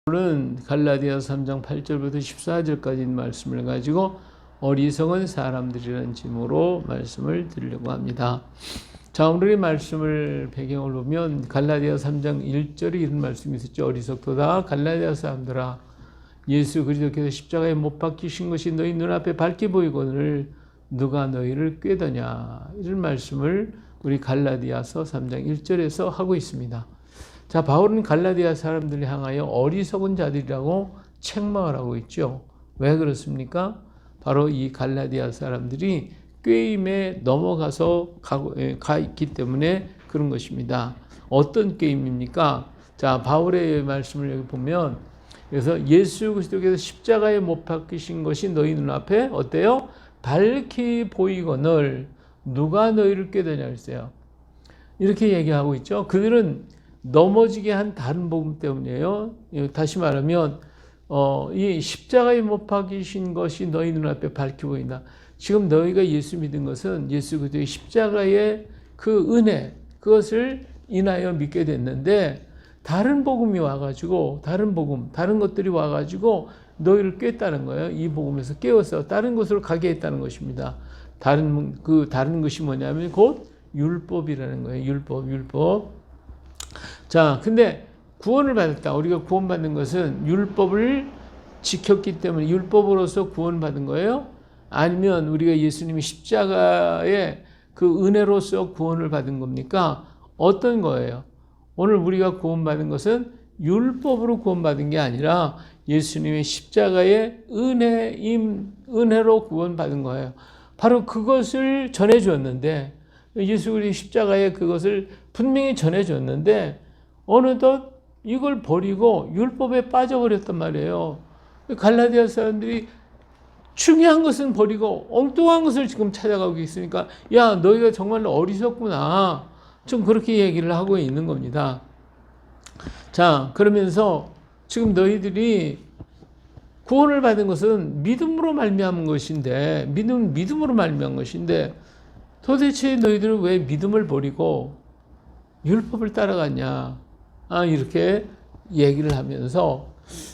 바울은 갈라디아서 3장 8절부터 14절까지 말씀을 가지고 어리석은 사람들이라는 제목으로 말씀을 드리려고 합니다. 자, 오늘의 말씀을 배경을 보면 갈라디아서 3장 1절에 이런 말씀이 있었죠. 어리석도다 갈라디아 사람들아, 예수 그리스도께서 십자가에 못 박히신 것이 너희 눈앞에 밝게 보이거늘 누가 너희를 꾀더냐, 이런 말씀을 우리 갈라디아서 3장 1절에서 하고 있습니다. 자, 바울은 갈라디아 사람들을 향하여 어리석은 자들이라고 책망을 하고 있죠. 왜 그렇습니까? 바로 이 갈라디아 사람들이 꾀임에 넘어가서 가 있기 때문에 그런 것입니다. 어떤 꾀임입니까? 자, 바울의 말씀을 여기 보면, 그래서 예수 그리스도께서 십자가에 못 박히신 것이 너희 눈앞에 어때요? 밝히 보이거늘 누가 너희를 꾀더냐 했어요. 이렇게 얘기하고 있죠. 그들은 넘어지게 한 다른 복음 때문이에요. 다시 말하면 이 십자가에 못 박히신 것이 너희 눈앞에 밝히 보인다. 지금 너희가 예수 믿은 것은 예수 그리스도의 십자가의 그 은혜, 그것을 인하여 믿게 됐는데, 다른 복음이 와가지고, 다른 복음, 다른 것들이 와가지고 너희를 깼다는 거예요. 이 복음에서 깨워서 다른 곳으로 가게 했다는 것입니다. 다른 것이 뭐냐면 곧 율법이라는 거예요. 율법. 자, 근데 구원을 받았다. 우리가 구원받는 것은 율법을 지켰기 때문에 율법으로서 구원받은 거예요? 아니면 우리가 예수님이 십자가의 그 은혜로서 구원을 받은 겁니까? 어떤 거예요? 오늘 우리가 구원받은 것은 율법으로 구원받은 게 아니라 예수님의 십자가의 은혜로 구원받은 거예요. 바로 그것을 전해줬는데, 예수 그리스도의 십자가에 그것을 분명히 전해줬는데 어느덧 이걸 버리고 율법에 빠져버렸단 말이에요. 갈라디아 사람들이 중요한 것은 버리고 엉뚱한 것을 지금 찾아가고 있으니까, 야, 너희가 정말로 어리석구나, 좀 그렇게 얘기를 하고 있는 겁니다. 자, 그러면서 지금 너희들이 구원을 받은 것은 믿음으로 말미암은 것인데, 믿음으로 말미암은 것인데, 도대체 너희들은 왜 믿음을 버리고 율법을 따라갔냐, 이렇게 얘기를 하면서,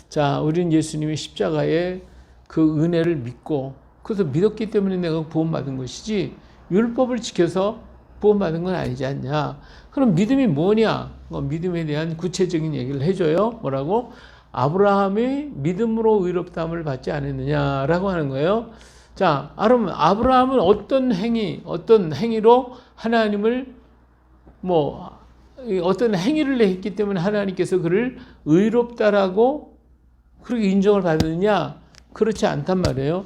자, 우리는 예수님의 십자가의 그 은혜를 믿고, 그래서 믿었기 때문에 내가 구원받은 것이지 율법을 지켜서 구원받은 건 아니지 않냐. 그럼 믿음이 뭐냐? 믿음에 대한 구체적인 얘기를 해줘요. 뭐라고? 아브라함이 믿음으로 의롭다함을 받지 않았느냐라고 하는 거예요. 자, 그러면 아브라함은 어떤 행위로 하나님을 어떤 행위를 했기 때문에 하나님께서 그를 의롭다라고 그렇게 인정을 받느냐? 그렇지 않단 말이에요.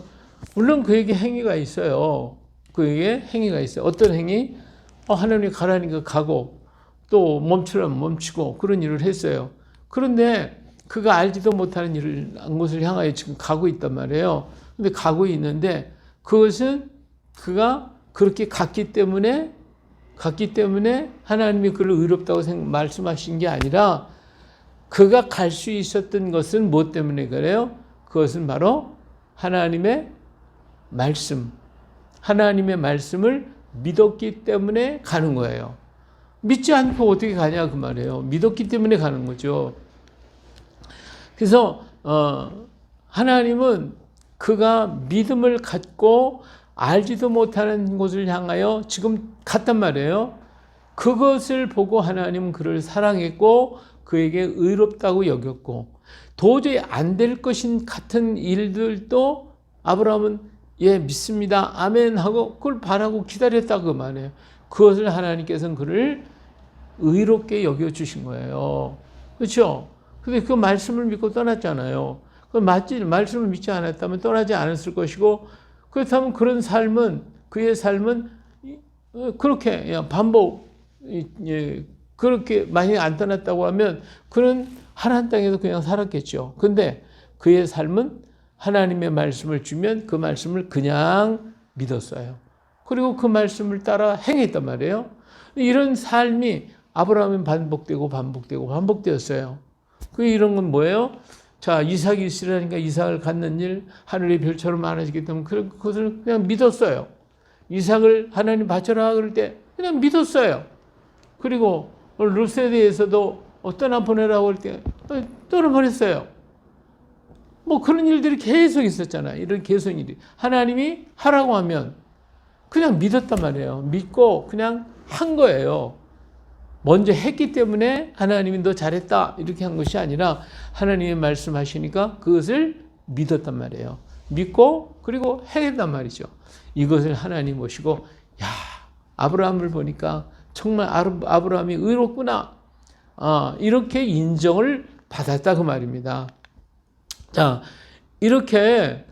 물론 그에게 행위가 있어요. 어떤 행위? 하나님이 가라니까 가고, 또 멈추라면 멈추고, 그런 일을 했어요. 그런데 그가 알지도 못하는 곳을 향하여 지금 가고 있단 말이에요. 근데 가고 있는데, 그것은 그가 그렇게 갔기 때문에 하나님이 그를 의롭다고 말씀하신 게 아니라, 그가 갈 수 있었던 것은 무엇 때문에 그래요? 그것은 바로 하나님의 말씀을 믿었기 때문에 가는 거예요. 믿지 않고 어떻게 가냐 그 말이에요. 믿었기 때문에 가는 거죠. 그래서 하나님은 그가 믿음을 갖고 알지도 못하는 곳을 향하여 지금 갔단 말이에요. 그것을 보고 하나님은 그를 사랑했고 그에게 의롭다고 여겼고, 도저히 안 될 것인 같은 일들도 아브라함은 믿습니다, 아멘 하고 그걸 바라고 기다렸다 그 말이에요. 그것을 하나님께서는 그를 의롭게 여겨주신 거예요. 그렇죠? 근데 그 말씀을 믿고 떠났잖아요. 말씀을 믿지 않았다면 떠나지 않았을 것이고, 그렇다면 그의 삶은 그렇게 그렇게 많이 안 떠났다고 하면 그는 하나님 땅에서 그냥 살았겠죠. 근데 그의 삶은 하나님의 말씀을 주면 그 말씀을 그냥 믿었어요. 그리고 그 말씀을 따라 행했단 말이에요. 이런 삶이 아브라함은 반복되었어요. 이런 건 뭐예요? 자, 이삭이 있으라니까 이삭을 갖는 일, 하늘의 별처럼 많아지기 때문에 그것을 그냥 믿었어요. 이삭을 하나님 바쳐라 그럴 때 그냥 믿었어요. 그리고 룻에 대해서도 떠나 보내라고 할 때 떠나버렸어요. 뭐 그런 일들이 계속 있었잖아요. 이런 계속 일이. 하나님이 하라고 하면 그냥 믿었단 말이에요. 믿고 그냥 한 거예요. 먼저 했기 때문에 하나님이 너 잘했다 이렇게 한 것이 아니라 하나님이 말씀하시니까 그것을 믿었단 말이에요. 믿고 그리고 해냈단 말이죠. 이것을 하나님 보시고 야, 아브라함을 보니까 정말 아브라함이 의롭구나. 이렇게 인정을 받았다 그 말입니다. 자, 이렇게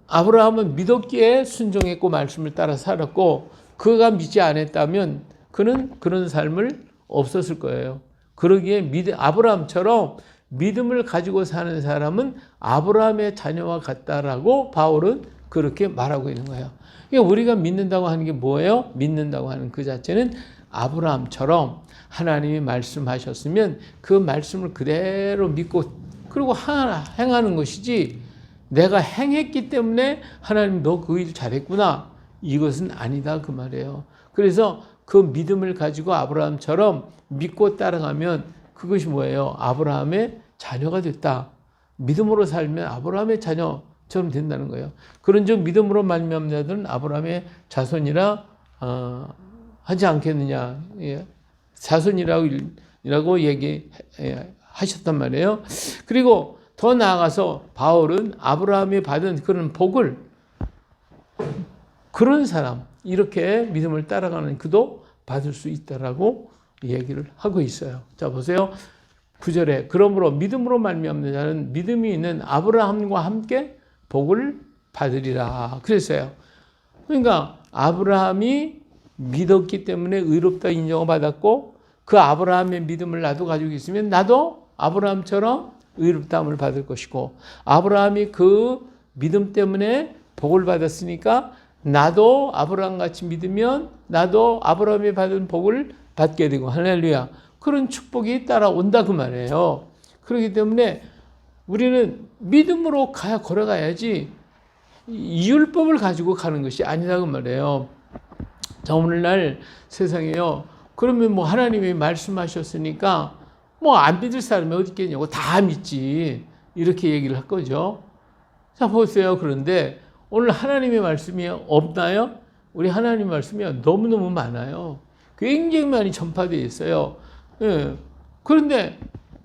아브라함은 믿었기에 순종했고 말씀을 따라 살았고 그가 믿지 않았다면 그는 그런 삶을 없었을 거예요. 그러기에 아브라함처럼 믿음을 가지고 사는 사람은 아브라함의 자녀와 같다라고 바울은 그렇게 말하고 있는 거예요. 그러니까 우리가 믿는다고 하는 게 뭐예요? 믿는다고 하는 그 자체는 아브라함처럼 하나님이 말씀하셨으면 그 말씀을 그대로 믿고 그리고 행하는 것이지 내가 행했기 때문에 하나님 너 그 일 잘했구나 이것은 아니다 그 말이에요. 그래서 그 믿음을 가지고 아브라함처럼 믿고 따라가면 그것이 뭐예요? 아브라함의 자녀가 됐다. 믿음으로 살면 아브라함의 자녀처럼 된다는 거예요. 그런즉 믿음으로 말미암는 자들은 아브라함의 자손이라 하지 않겠느냐. 자손이라고 얘기하셨단 말이에요. 그리고 더 나아가서 바울은 아브라함이 받은 그런 복을 그런 사람 이렇게 믿음을 따라가는 그도 받을 수 있다라고 얘기를 하고 있어요. 자 보세요. 9절에 그러므로 믿음으로 말미암는 자는 믿음이 있는 아브라함과 함께 복을 받으리라 그랬어요. 그러니까 아브라함이 믿었기 때문에 의롭다 인정을 받았고 그 아브라함의 믿음을 나도 가지고 있으면 나도 아브라함처럼 의롭다함을 받을 것이고 아브라함이 그 믿음 때문에 복을 받았으니까 나도 아브라함같이 믿으면 나도 아브라함이 받은 복을 받게 되고 할렐루야 그런 축복이 따라온다 그 말이에요. 그렇기 때문에 우리는 믿음으로 걸어가야지 율법을 가지고 가는 것이 아니다 그 말이에요. 자 오늘날 세상에요. 그러면 뭐 하나님이 말씀하셨으니까 뭐 안 믿을 사람이 어디 있겠냐고 다 믿지 이렇게 얘기를 할 거죠. 자 보세요. 그런데 오늘 하나님의 말씀이 없나요? 우리 하나님의 말씀이 너무너무 많아요. 굉장히 많이 전파되어 있어요. 예. 그런데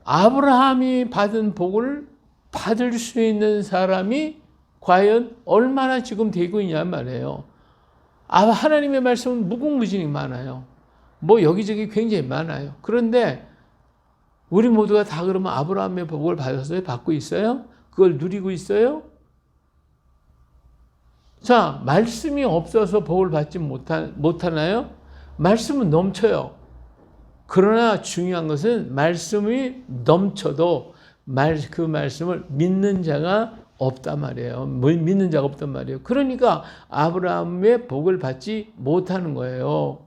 아브라함이 받은 복을 받을 수 있는 사람이 과연 얼마나 지금 되고 있냐 말이에요. 하나님의 말씀은 무궁무진히 많아요. 뭐 여기저기 굉장히 많아요. 그런데 우리 모두가 다 그러면 아브라함의 복을 받았어요? 받고 있어요? 그걸 누리고 있어요? 자, 말씀이 없어서 복을 받지 못하나요? 말씀은 넘쳐요. 그러나 중요한 것은 말씀이 넘쳐도 그 말씀을 믿는 자가 없단 말이에요. 믿는 자가 없단 말이에요. 그러니까 아브라함의 복을 받지 못하는 거예요.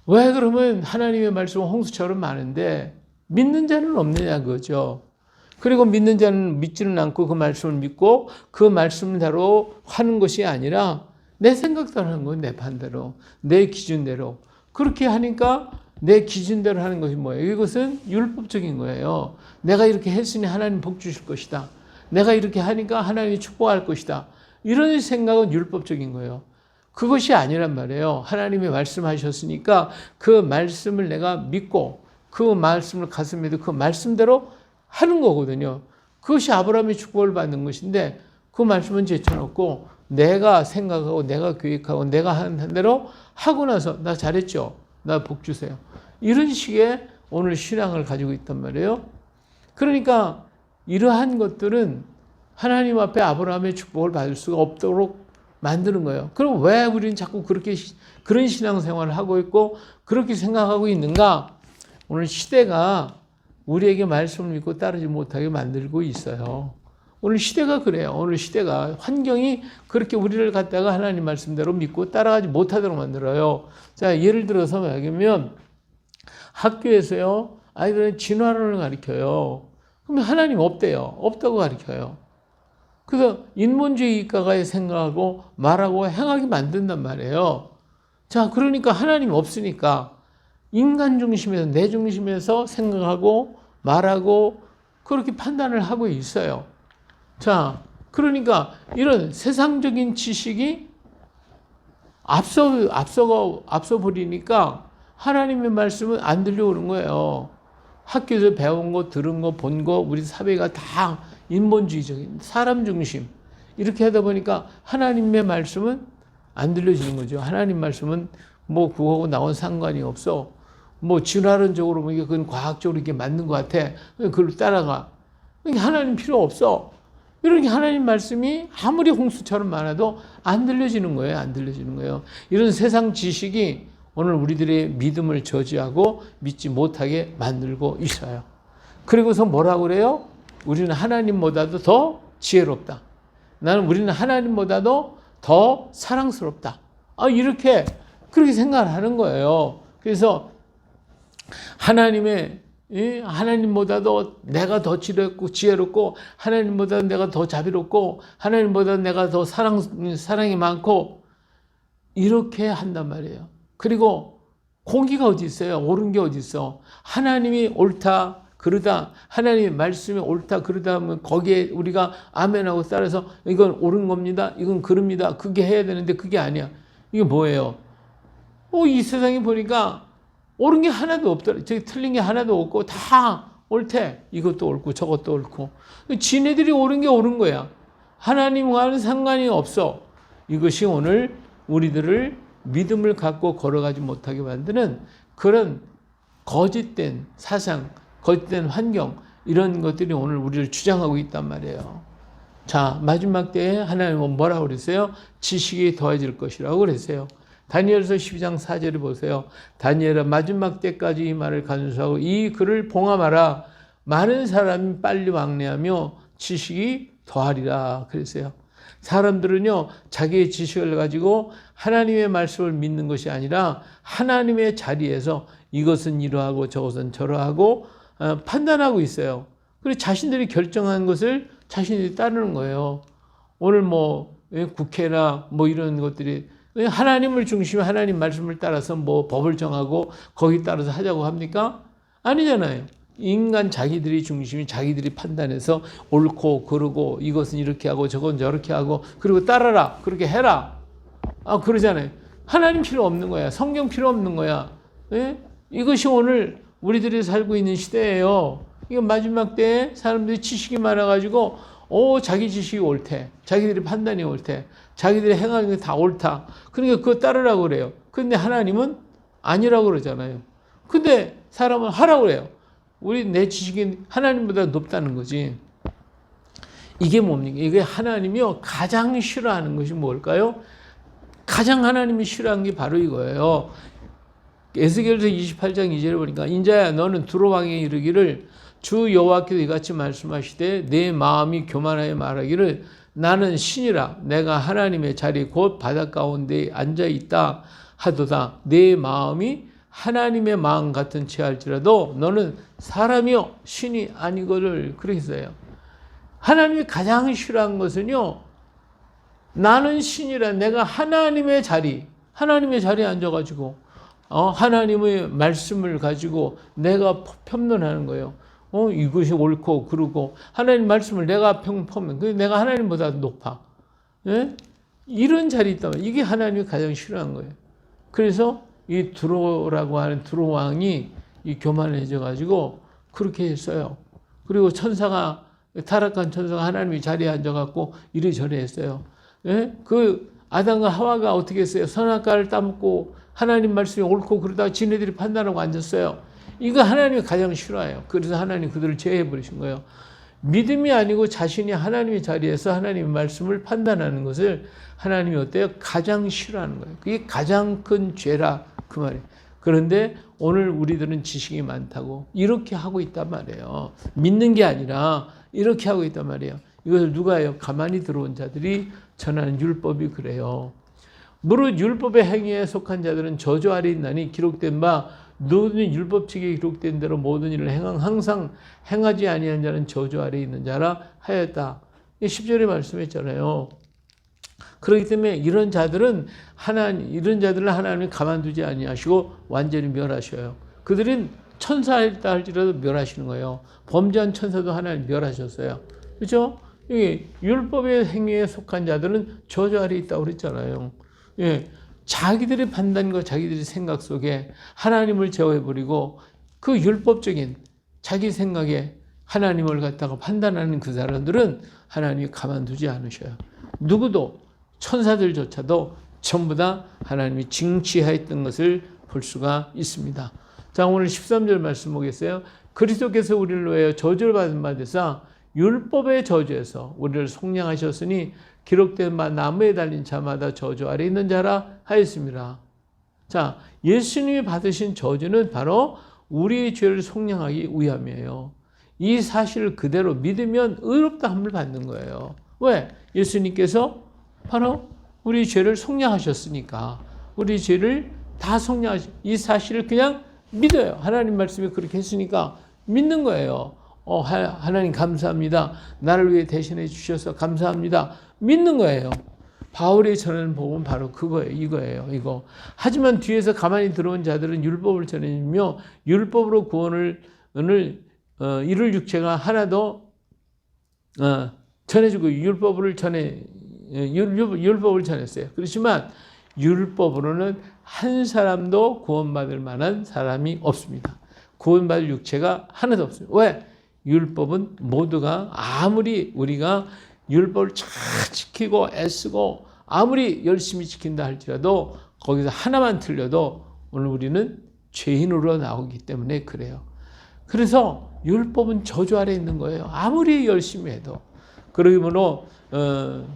왜 그러면 하나님의 말씀은 홍수처럼 많은데 믿는 자는 없느냐 그거죠. 그리고 믿는 자는 믿지는 않고 그 말씀을 믿고 그 말씀대로 하는 것이 아니라 내 생각대로 하는 거예요. 내 반대로. 내 기준대로. 그렇게 하니까 내 기준대로 하는 것이 뭐예요? 이것은 율법적인 거예요. 내가 이렇게 했으니 하나님 복 주실 것이다. 내가 이렇게 하니까 하나님이 축복할 것이다. 이런 생각은 율법적인 거예요. 그것이 아니란 말이에요. 하나님이 말씀하셨으니까 그 말씀을 내가 믿고 그 말씀을 가슴에도 그 말씀대로 하는 거거든요. 그것이 아브라함이 축복을 받는 것인데 그 말씀은 제쳐놓고 내가 생각하고 내가 계획하고 내가 하는 대로 하고 나서 나 잘했죠? 나 복 주세요. 이런 식의 오늘 신앙을 가지고 있단 말이에요. 그러니까 이러한 것들은 하나님 앞에 아브라함의 축복을 받을 수가 없도록 만드는 거예요. 그럼 왜 우리는 자꾸 그런 신앙생활을 하고 있고 그렇게 생각하고 있는가? 오늘 시대가 우리에게 말씀을 믿고 따르지 못하게 만들고 있어요. 오늘 시대가 그래요. 오늘 시대가 환경이 그렇게 우리를 갖다가 하나님 말씀대로 믿고 따라가지 못하도록 만들어요. 자, 예를 들어서 말하면 학교에서요. 아이들은 진화론을 가르쳐요. 그러면 하나님 없대요. 없다고 가르쳐요. 그래서 인본주의 가가 생각하고 말하고 행하게 만든단 말이에요. 자, 그러니까 하나님 없으니까 인간 중심에서 내 중심에서 생각하고 말하고 그렇게 판단을 하고 있어요. 자, 그러니까 이런 세상적인 지식이 앞서 버리니까 하나님의 말씀은 안 들려오는 거예요. 학교에서 배운 거, 들은 거, 본 거, 우리 사회가 다 인본주의적인 사람 중심. 이렇게 하다 보니까 하나님의 말씀은 안 들려지는 거죠. 하나님 말씀은 뭐 그거하고 나온 상관이 없어. 뭐 진화론적으로 보니까 그건 과학적으로 이렇게 맞는 것 같아. 그걸 따라가. 하나님 필요 없어. 이렇게 하나님 말씀이 아무리 홍수처럼 많아도 안 들려지는 거예요. 안 들려지는 거예요. 이런 세상 지식이 오늘 우리들의 믿음을 저지하고 믿지 못하게 만들고 있어요. 그리고서 뭐라고 그래요? 우리는 하나님보다도 더 지혜롭다. 우리는 하나님보다도 더 사랑스럽다. 이렇게 그렇게 생각을 하는 거예요. 그래서 하나님보다도 내가 더 지혜롭고 하나님보다 내가 더 자비롭고 하나님보다 내가 더 사랑이 많고 이렇게 한단 말이에요. 그리고 공기가 어디 있어요? 옳은 게 어디 있어? 하나님이 옳다 그러다, 하나님의 말씀이 옳다 그러다 하면 거기에 우리가 아멘하고 따라서 이건 옳은 겁니다, 이건 그럽니다, 그게 해야 되는데 그게 아니야. 이게 뭐예요? 이 세상에 보니까 옳은 게 하나도 없더라. 저기 틀린 게 하나도 없고 다 옳대. 이것도 옳고 저것도 옳고. 지네들이 옳은 게 옳은 거야. 하나님과는 상관이 없어. 이것이 오늘 우리들을 믿음을 갖고 걸어가지 못하게 만드는 그런 거짓된 사상, 거짓된 환경, 이런 것들이 오늘 우리를 주장하고 있단 말이에요. 자, 마지막 때에 하나님은 뭐라고 그랬어요? 지식이 더해질 것이라고 그랬어요. 다니엘서 12장 4절을 보세요. 다니엘아, 마지막 때까지 이 말을 간수하고 이 글을 봉함하라. 많은 사람이 빨리 왕래하며 지식이 더하리라 그랬어요. 사람들은요, 자기의 지식을 가지고 하나님의 말씀을 믿는 것이 아니라 하나님의 자리에서 이것은 이러하고 저것은 저러하고 판단하고 있어요. 그리고 자신들이 결정한 것을 자신들이 따르는 거예요. 오늘 국회나 이런 것들이 하나님을 중심에 하나님 말씀을 따라서 법을 정하고 거기 따라서 하자고 합니까? 아니잖아요. 인간 자기들이 중심이 자기들이 판단해서 옳고 그르고 이것은 이렇게 하고 저건 저렇게 하고 그리고 따라라 그렇게 해라 그러잖아요. 하나님 필요 없는 거야. 성경 필요 없는 거야. 예? 이것이 오늘 우리들이 살고 있는 시대예요. 이거 마지막 때에 사람들이 지식이 많아가지고 자기 지식이 옳대. 자기들이 판단이 옳대. 자기들이 행하는 게 다 옳다. 그러니까 그거 따르라고 그래요. 근데 하나님은 아니라고 그러잖아요. 근데 사람은 하라고 그래요. 내 지식이 하나님보다 높다는 거지. 이게 뭡니까? 이게 하나님이요 가장 싫어하는 것이 뭘까요? 가장 하나님이 싫어하는 게 바로 이거예요. 에스겔서 28장 2절에 보니까 인자야 너는 두로 왕에 이르기를 주 여호와께서 이같이 말씀하시되 내 마음이 교만하여 말하기를 나는 신이라 내가 하나님의 자리 곧 바닷 가운데 앉아있다 하도다. 내 마음이 하나님의 마음 같은 체할지라도 너는 사람이요 신이 아니거를 그랬어요. 하나님이 가장 싫어한 것은요, 나는 신이라 내가 하나님의 자리에 앉아가지고 하나님의 말씀을 가지고 내가 평론하는 거예요. 이것이 옳고 그르고 하나님 말씀을 내가 평범해. 내가 하나님보다 높아. 예? 이런 자리에 있다면 이게 하나님이 가장 싫어한 거예요. 그래서 이 두로라고 하는 두로 왕이 이 교만해져 가지고 그렇게 했어요. 그리고 타락한 천사가 하나님의 자리에 앉아갖고 이리저리 했어요. 예? 그 아담과 하와가 어떻게 했어요? 선악과를 따먹고 하나님 말씀이 옳고 그러다가 지네들이 판단하고 앉았어요. 이거 하나님이 가장 싫어해요. 그래서 하나님 그들을 제해버리신 거예요. 믿음이 아니고 자신이 하나님의 자리에서 하나님의 말씀을 판단하는 것을 하나님이 어때요? 가장 싫어하는 거예요. 그게 가장 큰 죄라 그 말이에요. 그런데 오늘 우리들은 지식이 많다고 이렇게 하고 있단 말이에요. 믿는 게 아니라 이렇게 하고 있단 말이에요. 이것을 누가 해요? 가만히 들어온 자들이 전하는 율법이 그래요. 무릇 율법의 행위에 속한 자들은 저주 아래 있나니 기록된 바 모든 율법책에 기록된 대로 모든 일을 항상 행하지 아니한 자는 저주 아래 있는 자라 하였다. 10절에 말씀했잖아요. 그렇기 때문에 이런 자들은 하나님이 가만두지 아니하시고 완전히 멸하셔요. 그들은 천사였다 할지라도 멸하시는 거예요. 범죄한 천사도 하나님 멸하셨어요. 그렇죠? 이 율법의 행위에 속한 자들은 저주 아래 있다고 그랬잖아요. 예. 자기들의 판단과 자기들의 생각 속에 하나님을 제어해버리고 그 율법적인 자기 생각에 하나님을 갖다가 판단하는 그 사람들은 하나님이 가만두지 않으셔요. 누구도 천사들조차도 전부 다 하나님이 징치하였던 것을 볼 수가 있습니다. 자, 오늘 13절 말씀 보겠어요. 그리스도께서 우리를 위하여 저주를 받은 바 되사 율법의 저주에서 우리를 속량하셨으니 기록된 바 나무에 달린 자마다 저주 아래 있는 자라 하였습니다. 자, 예수님이 받으신 저주는 바로 우리의 죄를 속량하기 위함이에요. 이 사실을 그대로 믿으면 의롭다함을 받는 거예요. 왜? 예수님께서 바로 우리 죄를 속량하셨으니까 우리 죄를 다 속량하신 이 사실을 그냥 믿어요. 하나님 말씀이 그렇게 했으니까 믿는 거예요. 하나님 감사합니다. 나를 위해 대신해 주셔서 감사합니다. 믿는 거예요. 바울이 전하는 복음은 바로 그거예요. 이거. 하지만 뒤에서 가만히 들어온 자들은 율법을 전해주며 율법으로 구원을 이룰 육체가 하나도 전해주고 율법을 전했어요. 그렇지만 율법으로는 한 사람도 구원받을 만한 사람이 없습니다. 구원받을 육체가 하나도 없어요. 왜? 율법은 모두가 아무리 우리가 율법을 잘 지키고 애쓰고 아무리 열심히 지킨다 할지라도 거기서 하나만 틀려도 오늘 우리는 죄인으로 나오기 때문에 그래요. 그래서 율법은 저주 아래 있는 거예요. 아무리 열심히 해도. 그러므로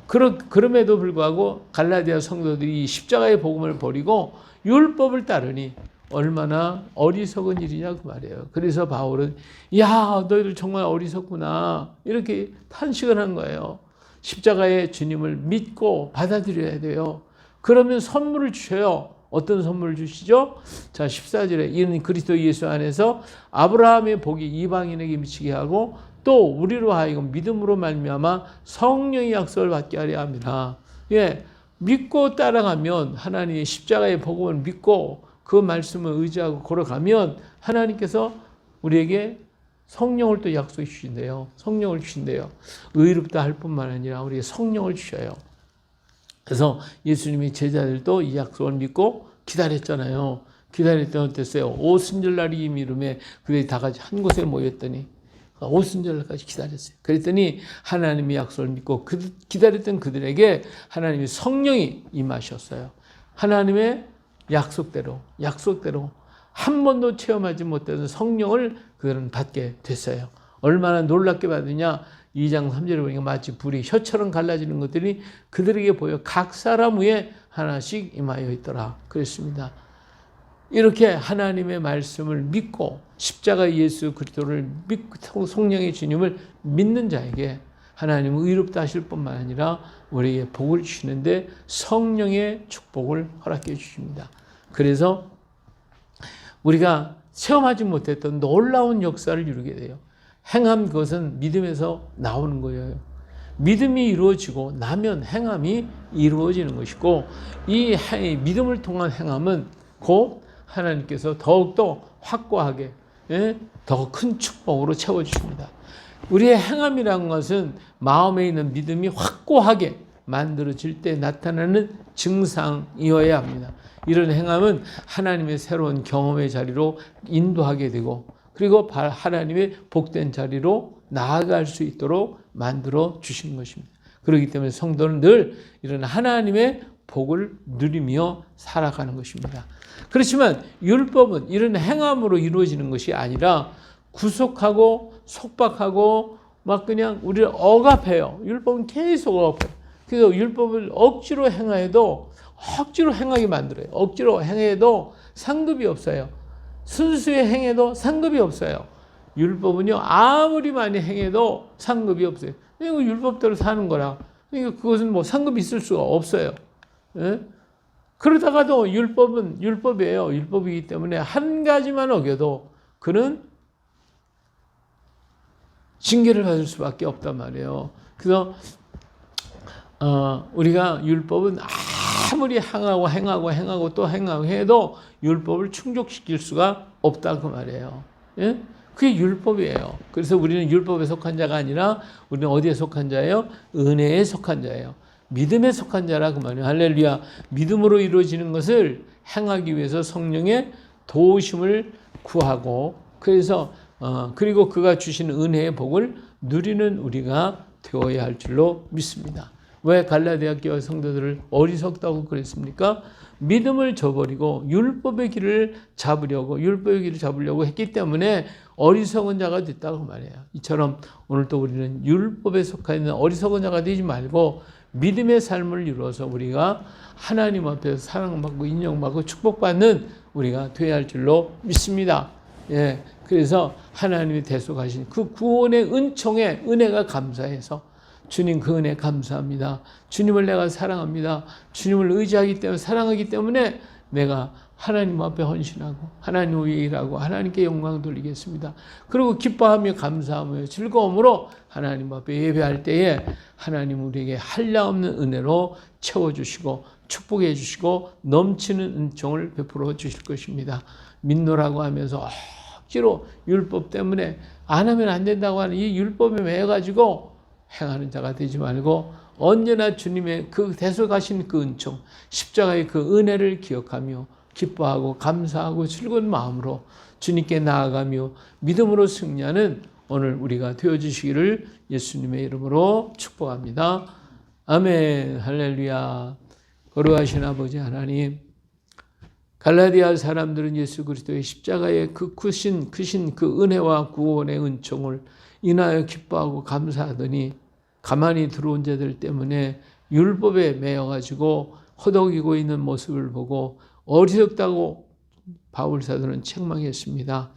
그럼에도 불구하고 갈라디아 성도들이 십자가의 복음을 버리고 율법을 따르니 얼마나 어리석은 일이냐 그 말이에요. 그래서 바울은 야 너희들 정말 어리석구나 이렇게 탄식을 한 거예요. 십자가의 주님을 믿고 받아들여야 돼요. 그러면 선물을 주셔요. 어떤 선물을 주시죠? 자 14절에 이는 그리스도 예수 안에서 아브라함의 복이 이방인에게 미치게 하고 또 우리로 하여금 믿음으로 말미암아 성령의 약속을 받게 하려 함이라. 예, 믿고 따라가면 하나님의 십자가의 복음을 믿고 그 말씀을 의지하고 걸어가면 하나님께서 우리에게 성령을 또 약속해 주신대요. 성령을 주신대요. 의롭다 할 뿐만 아니라 우리에게 성령을 주셔요. 그래서 예수님이 제자들도 이 약속을 믿고 기다렸잖아요. 기다렸더니 어땠어요? 오순절날이 이름에 그들이 다 같이 한 곳에 모였더니 오순절날까지 기다렸어요. 그랬더니 하나님의 약속을 믿고 기다렸던 그들에게 하나님의 성령이 임하셨어요. 하나님의 약속대로 한 번도 체험하지 못했던 성령을 그들은 받게 됐어요. 얼마나 놀랍게 받으냐. 2장 3절에 보니까 마치 불이 혀처럼 갈라지는 것들이 그들에게 보여 각 사람 위에 하나씩 임하여 있더라. 그랬습니다. 이렇게 하나님의 말씀을 믿고 십자가 예수 그리스도를 믿고 성령의 주님을 믿는 자에게 하나님은 의롭다 하실 뿐만 아니라 우리에게 복을 주시는데 성령의 축복을 허락해 주십니다. 그래서 우리가 체험하지 못했던 놀라운 역사를 이루게 돼요. 행함 그것은 믿음에서 나오는 거예요. 믿음이 이루어지고 나면 행함이 이루어지는 것이고 이 믿음을 통한 행함은 곧 하나님께서 더욱더 확고하게 더 큰 축복으로 채워주십니다. 우리의 행함이라는 것은 마음에 있는 믿음이 확고하게 만들어질 때 나타나는 증상이어야 합니다. 이런 행함은 하나님의 새로운 경험의 자리로 인도하게 되고 그리고 하나님의 복된 자리로 나아갈 수 있도록 만들어 주신 것입니다. 그렇기 때문에 성도는 늘 이런 하나님의 복을 누리며 살아가는 것입니다. 그렇지만 율법은 이런 행함으로 이루어지는 것이 아니라 구속하고 속박하고 막 그냥 우리를 억압해요. 율법은 계속 억압해요. 그래서 율법을 억지로 행해도 억지로 행하게 만들어요. 억지로 행해도 상급이 없어요. 순수히 행해도 상급이 없어요. 율법은요 아무리 많이 행해도 상급이 없어요. 이거 율법대로 사는 거라. 그러니까 그것은 뭐 상급이 있을 수가 없어요. 예? 그러다가도 율법은 율법이에요. 율법이기 때문에 한 가지만 어겨도 그는 징계를 받을 수밖에 없단 말이에요. 그래서 우리가 율법은 아무리 행하고 또 행하고 해도 율법을 충족시킬 수가 없다 그 말이에요. 예? 그게 율법이에요. 그래서 우리는 율법에 속한 자가 아니라 우리는 어디에 속한 자예요? 은혜에 속한 자예요. 믿음에 속한 자라 그 말이에요. 할렐루야. 믿음으로 이루어지는 것을 행하기 위해서 성령의 도우심을 구하고 그래서 그리고 그가 주시는 은혜의 복을 누리는 우리가 되어야 할 줄로 믿습니다. 왜 갈라디아 교회 성도들을 어리석다고 그랬습니까? 믿음을 저버리고 율법의 길을 잡으려고 했기 때문에 어리석은 자가 됐다고 말해요. 이처럼 오늘 또 우리는 율법에 속해 있는 어리석은 자가 되지 말고 믿음의 삶을 이루어서 우리가 하나님 앞에서 사랑받고 인정받고 축복받는 우리가 되어야 할 줄로 믿습니다. 예, 그래서 하나님이 대속하신 그 구원의 은총에 은혜가 감사해서 주님 그 은혜 감사합니다. 주님을 내가 사랑합니다. 주님을 의지하기 때문에 사랑하기 때문에 내가 하나님 앞에 헌신하고 하나님 위에 일하고 하나님께 영광 돌리겠습니다. 그리고 기뻐하며 감사하며 즐거움으로 하나님 앞에 예배할 때에 하나님 우리에게 한량없는 은혜로 채워주시고 축복해 주시고 넘치는 은총을 베풀어 주실 것입니다. 믿노라고 하면서 억지로 율법 때문에 안 하면 안 된다고 하는 이 율법에 매여가지고 행하는 자가 되지 말고 언제나 주님의 그 대속하신 그 은총, 십자가의 그 은혜를 기억하며 기뻐하고 감사하고 즐거운 마음으로 주님께 나아가며 믿음으로 승리하는 오늘 우리가 되어주시기를 예수님의 이름으로 축복합니다. 아멘. 할렐루야. 거룩하신 아버지 하나님, 갈라디아 사람들은 예수 그리스도의 십자가의 그 크신 그 은혜와 구원의 은총을 인하여 기뻐하고 감사하더니 가만히 들어온 자들 때문에 율법에 매여가지고 허덕이고 있는 모습을 보고 어리석다고 바울 사도는 책망했습니다.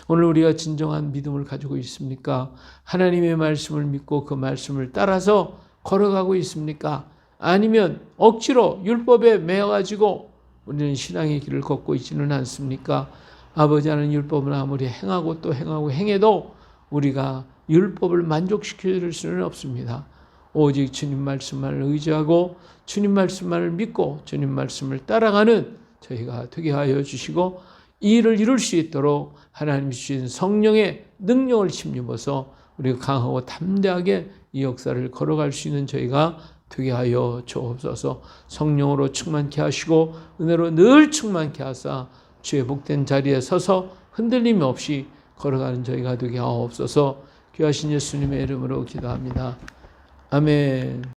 오늘 우리가 진정한 믿음을 가지고 있습니까? 하나님의 말씀을 믿고 그 말씀을 따라서 걸어가고 있습니까? 아니면 억지로 율법에 매여가지고 우리는 신앙의 길을 걷고 있지는 않습니까? 아버지 하나님 율법을 아무리 행하고 또 행하고 행해도 우리가 율법을 만족시킬 수는 없습니다. 오직 주님 말씀만을 의지하고 주님 말씀만을 믿고 주님 말씀을 따라가는 저희가 되게 하여 주시고 이 일을 이룰 수 있도록 하나님이 주신 성령의 능력을 힘입어서 우리가 강하고 담대하게 이 역사를 걸어갈 수 있는 저희가 되게 하여 주옵소서. 성령으로 충만케 하시고 은혜로 늘 충만케 하사 주의 복된 자리에 서서 흔들림 없이 걸어가는 저희가 되게 하옵소서. 귀하신 예수님의 이름으로 기도합니다. 아멘.